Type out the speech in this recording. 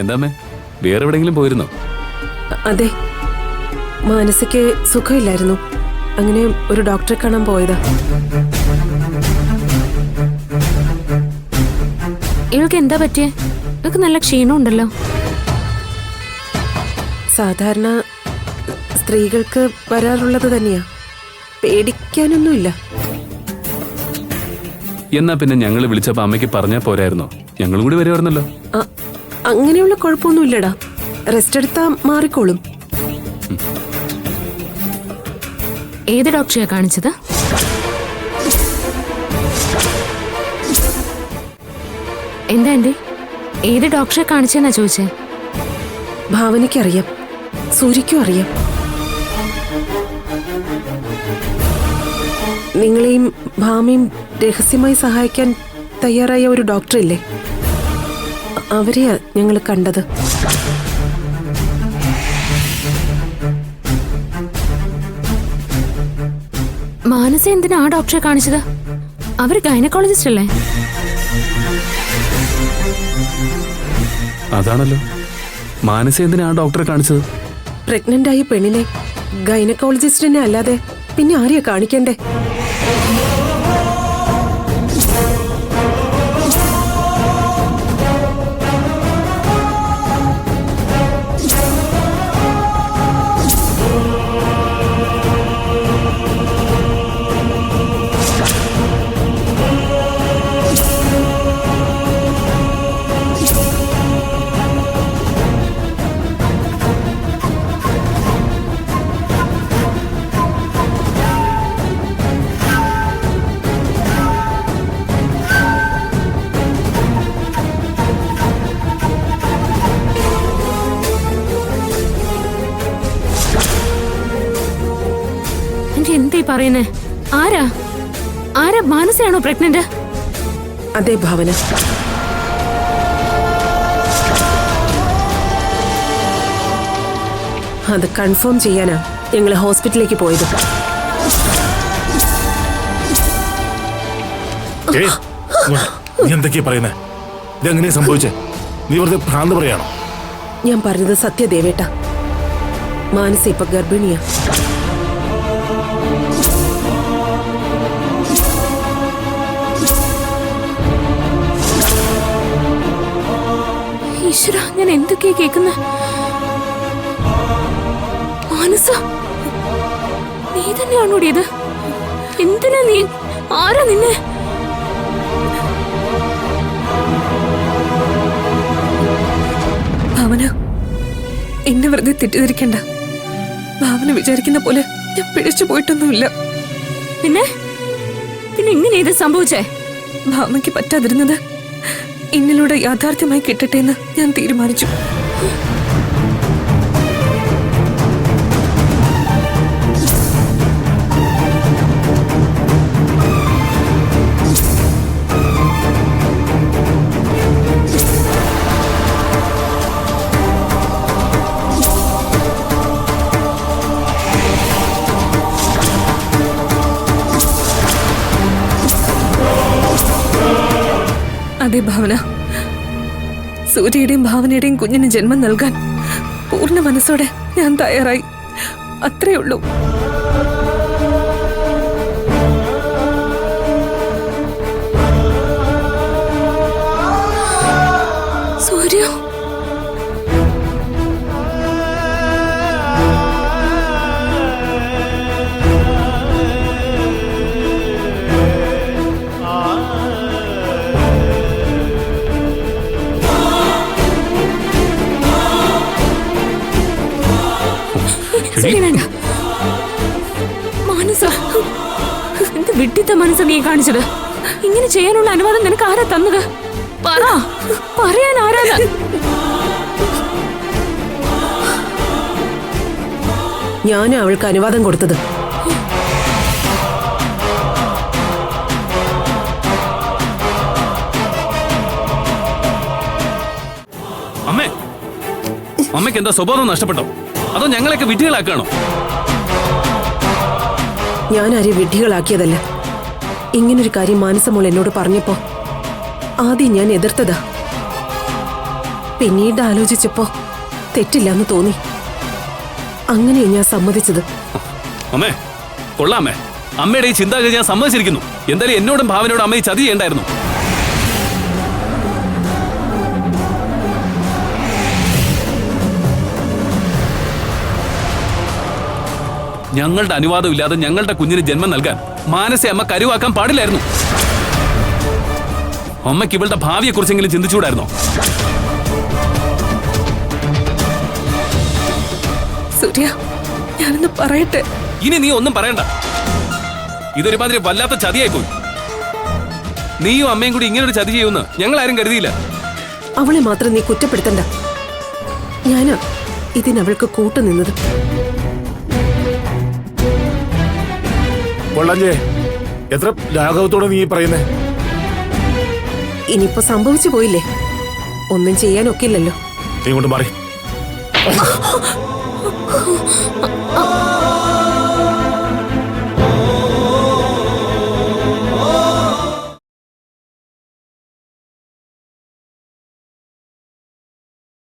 എന്താമ്മേ, വേറെ എവിടെയെങ്കിലും പോയിരുന്നോ? അതെ, മാനസിക്ക് സുഖമില്ലായിരുന്നു. അങ്ങനെ ഒരു ഡോക്ടറെ കാണാൻ പോയതാ. ഇവൾക്ക് എന്താ പറ്റിയേ? ഇവൾക്ക് നല്ല ക്ഷീണമുണ്ടല്ലോ. സാധാരണ സ്ത്രീകൾക്ക് വരാറുള്ളത് തന്നെയാ, പേടിക്കാനൊന്നുമില്ല. എന്നാ പിന്നെ ഞങ്ങൾ വിളിച്ചപ്പോ അമ്മയ്ക്ക് പറഞ്ഞാ പോരായിരുന്നോ? ഞങ്ങളും കൂടി വരുമായിരുന്നല്ലോ. അങ്ങനെയുള്ള കുഴപ്പമൊന്നുമില്ലടാ, റെസ്റ്റ് എടുത്താ മാറിക്കോളും. ഏത് ഡോക്ടറെയാ കാണിച്ചത്? എന്താ ആന്റി, ഏത് ഡോക്ടറെ കാണിച്ചെന്നാ ചോദിച്ചേ? ഭാവനയ്ക്കറിയാം, സൂര്യയ്ക്കും അറിയാം. നിങ്ങളെയും ഭാമയും രഹസ്യമായി സഹായിക്കാൻ തയ്യാറായ ഒരു ഡോക്ടറില്ലേ, അവരെയാ ഞങ്ങൾ കണ്ടത്. മാനസ എന്തിനാ ആ ഡോക്ടറെ കാണിച്ചത്? അവര് ഗൈനക്കോളജിസ്റ്റ് അല്ലേ? അതാണല്ലോ, മാനസ എന്തിനാ ആ ഡോക്ടറെ കാണിച്ചത്? പ്രഗ്നന്റ് ആയ പെണ്ണിനെ ഗൈനക്കോളജിസ്റ്റിനെ അല്ലാതെ പിന്നെ ആരെയാ കാണിക്കണ്ടേ? എന്താ പറയുന്നേ? ആരാ ആരാ മാനസയാണോ പ്രഗ്നന്റ്? അതെ ഭാവന. അത് കൺഫേം ചെയ്യാനാ ഞങ്ങൾ ഹോസ്പിറ്റലിലേക്ക് പോയത്. നീ എന്തൊക്കെയാ പറയുന്നേ? ഇതെങ്ങനെയാ സംഭവിച്ചേ? നീ വെറുതെ ഭ്രാന്ത് പറയാണോ? ഞാൻ പറഞ്ഞത് സത്യദേവേട്ട, മാനസ ഇപ്പൊ ഗർഭിണിയാ. ഈശ്വര, ഞാൻ എന്തൊക്കെയാ കേൾക്കുന്ന? മാനസ, നീ തന്നെയാണോ ഇത്? എന്തിനാ നീ? ആരാ നിന്നെ? ഭാവന, എന്നെ വെറുതെ തെറ്റിദ്ധരിക്കണ്ട. ഭാവന വിചാരിക്കുന്ന പോലെ ഞാൻ പിഴച്ചു പോയിട്ടൊന്നുമില്ല. പിന്നെ പിന്നെ എങ്ങനെയാ ഇത് സംഭവിച്ചേ? ഭാവനയ്ക്ക് പറ്റാതിരുന്നത് എന്നിലൂടെ യാഥാർത്ഥ്യമായി കിട്ടട്ടെ എന്ന് ഞാൻ തീരുമാനിച്ചു. അതെ ഭാവന, സൂര്യയുടെയും ഭാവനയുടെയും കുഞ്ഞിന് ജന്മം നൽകാൻ പൂർണ്ണ മനസ്സോടെ ഞാൻ തയ്യാറായി. അത്രേ ഉള്ളൂ. സൂര്യ, മാനസ, എന്ത് വിഡ്ഢിത്ത മനസ്സാ നീ കാണിച്ചത്? ഇങ്ങനെ ചെയ്യാനുള്ള അനുവാദം നിനക്ക് ആരാ തന്നത്? പറയാൻ ആരാ? ഞാനാ അവൾക്ക് അനുവാദം കൊടുത്തത്. അമ്മേ, അമ്മയ്ക്ക് എന്താ സ്വഭാവം നഷ്ടപ്പെട്ടോ? അതോ ഞങ്ങളെയൊക്കെ വിഡ്ഢികളാക്കാണോ? ഞാൻ ആരെയും വിഡ്ഢികളാക്കിയതല്ല. ഇങ്ങനൊരു കാര്യം മാനസമോൾ എന്നോട് പറഞ്ഞപ്പോ ആദ്യം ഞാൻ എതിർത്തതാ. പിന്നീട് ആലോചിച്ചപ്പോ തെറ്റില്ലെന്ന് തോന്നി. അങ്ങനെ ഞാൻ സമ്മതിച്ചത്. അമ്മേ കൊള്ളാമേ, അമ്മയുടെ ഈ ചിന്താഗതി ഞാൻ സമ്മതിച്ചിരിക്കുന്നു. എന്തായാലും എന്നോടും ഭാവനയോടും അമ്മ ഈ ചതി ചെയ്യണ്ടായിരുന്നു. ഞങ്ങളുടെ അനുവാദം ഇല്ലാതെ ഞങ്ങളുടെ കുഞ്ഞിന് ജന്മം നൽകാൻ മാനസയെ അമ്മ കരുവാക്കാൻ പാടില്ലായിരുന്നു. അമ്മയ്ക്ക് ഇവളുടെ ഭാവിയെ കുറിച്ചെങ്കിലും ചിന്തിച്ചുകൂടായിരുന്നോ? സൂര്യ, ഞാനൊന്ന് പറയട്ടെ. ഇനി നീ ഒന്നും പറയണ്ട. ഇതൊരുമാതിരി വല്ലാത്ത ചതിയായി പോയി. നീയും അമ്മയും കൂടി ഇങ്ങനൊരു ചതി ചെയ്യുമെന്ന് ഞങ്ങൾ ആരും കരുതിയില്ല. അവളെ മാത്രം നീ കുറ്റപ്പെടുത്തണ്ട. ഞാനാ ഇതിനവൾക്ക് കൂട്ടുനിന്നത്. കൊള്ളാഞ്ചേ, എത്ര ലാഘവത്തോടെ നീ പറയുന്നേ? ഇനിയിപ്പോ സംഭവിച്ചു പോയില്ലേ, ഒന്നും ചെയ്യാനൊക്കില്ലല്ലോ. നീ കൊണ്ട് മാറി.